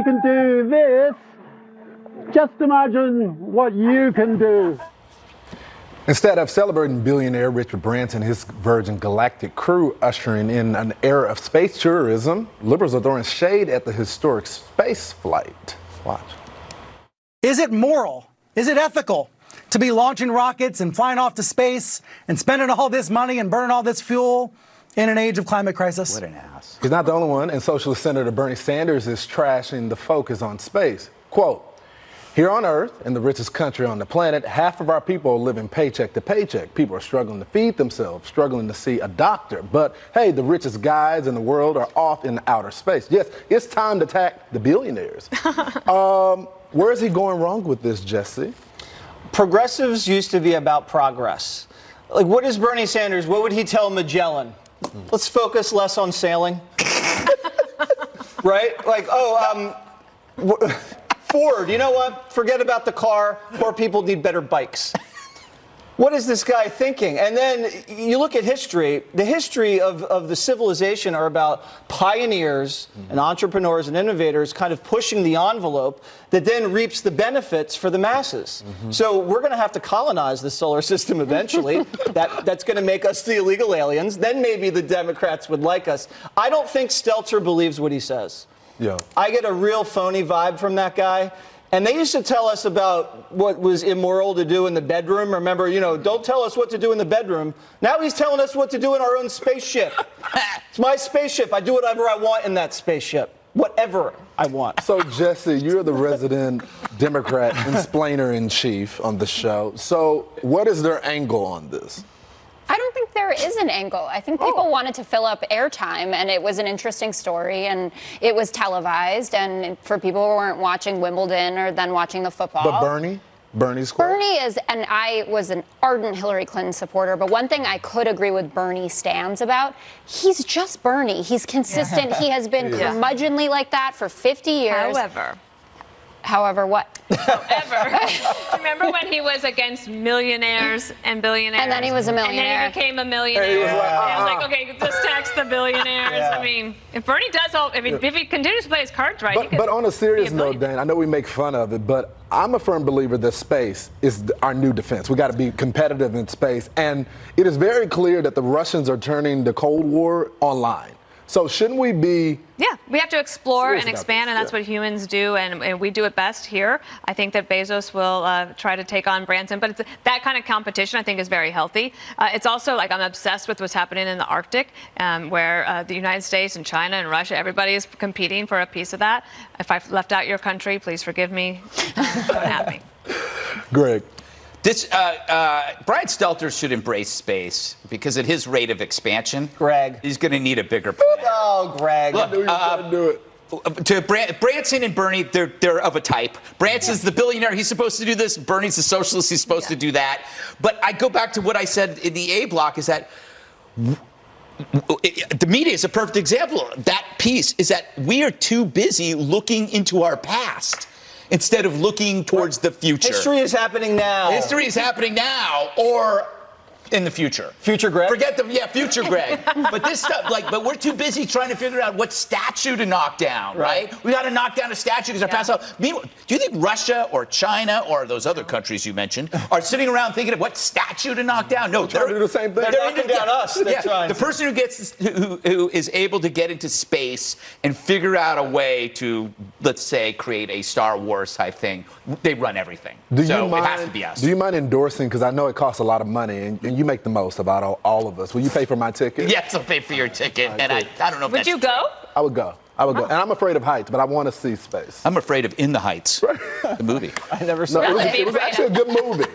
You can do this. Just imagine what you can do. Instead of celebrating billionaire Richard Branson and his Virgin Galactic crew ushering in an era of space tourism, liberals are throwing shade at the historic space flight. Watch. Is it moral? Is it ethical to be launching rockets and flying off to space and spending all this money and burning all this fuel in an age of climate crisis? What an ass. He's not the only one, and Socialist Senator Bernie Sanders is trashing the focus on space. Quote, "Here on Earth, in the richest country on the planet, half of our people are living paycheck to paycheck. People are struggling to feed themselves, struggling to see a doctor. But hey, the richest guys in the world are off in outer space. Yes, it's time to attack the billionaires." Where is he going wrong with this, Jesse? Progressives used to be about progress. Like, what is Bernie Sanders? What would he tell Magellan? Let's focus less on sailing. Right? Like, Ford, you know what? Forget about the car. Poor people need better bikes. What is this guy thinking? And then you look at history. The history of the civilization are about pioneers and entrepreneurs and innovators kind of pushing the envelope that then reaps the benefits for the masses. So we're going to have to colonize the solar system eventually. That's going to make us the illegal aliens. Then maybe the Democrats would like us. I don't think Stelter believes what he says. Yeah. I get a real phony vibe from that guy. And they used to tell us about what was immoral to do in the bedroom. Remember, don't tell us what to do in the bedroom. Now he's telling us what to do in our own spaceship. It's my spaceship. I do whatever I want in that spaceship. Whatever I want. So, Jesse, you're the resident Democrat explainer-in-chief on the show. So what is their angle on this? I don't think there is an angle. I think people wanted to fill up airtime, and it was an interesting story, and it was televised, and for people who weren't watching Wimbledon or then watching the football. But Bernie's quote? Bernie is, and I was an ardent Hillary Clinton supporter, but one thing I could agree with Bernie stands about, he's just Bernie. He's consistent. He has been curmudgeonly like that for 50 years. However, what? However, remember when he was against millionaires and billionaires? And then he was a millionaire. And then he became a millionaire. And he was like, okay, just tax the billionaires. I mean, if Bernie does if he continues to play his cards right, But on a serious note, Dan, I know we make fun of it, but I'm a firm believer that space is our new defense. We got to be competitive in space. And it is very clear that the Russians are turning the Cold War online. So shouldn't we be... Yeah, we have to explore and expand, and that's what humans do, and we do it best here. I think that Bezos will try to take on Branson, but that kind of competition I think is very healthy. It's also like I'm obsessed with what's happening in the Arctic, where the United States and China and Russia, everybody is competing for a piece of that. If I've left out your country, please forgive me. I'm happy. Greg. Brian Stelter should embrace space because at his rate of expansion, he's going to need a bigger plan. Oh, Greg. Look, Branson and Bernie, they're of a type. Branson's the billionaire. He's supposed to do this. Bernie's the socialist. He's supposed to do that. But I go back to what I said in the A block is that the media is a perfect example. That piece is that we are too busy looking into our past instead of looking towards the future. History is happening now. History is happening now, or in the future. Future Greg? Forget future Greg. But this stuff, but we're too busy trying to figure out what statue to knock down, right? We got to knock down a statue because our past out. Meanwhile, do you think Russia or China or those other countries you mentioned are sitting around thinking of what statue to knock down? No, they're doing the same thing. They're knocking down us. The person who is able to get into space and figure out a way to, let's say, create a Star Wars type thing, they run everything. It has to be us. Do you mind endorsing, because I know it costs a lot of money, and you make the most about all of us. Will you pay for my ticket? Yes, I'll pay for your ticket. And I don't know if Would you go? I would go. And I'm afraid of heights, but I want to see space. I'm afraid of In the Heights, the movie. I never saw it. It was actually a good movie.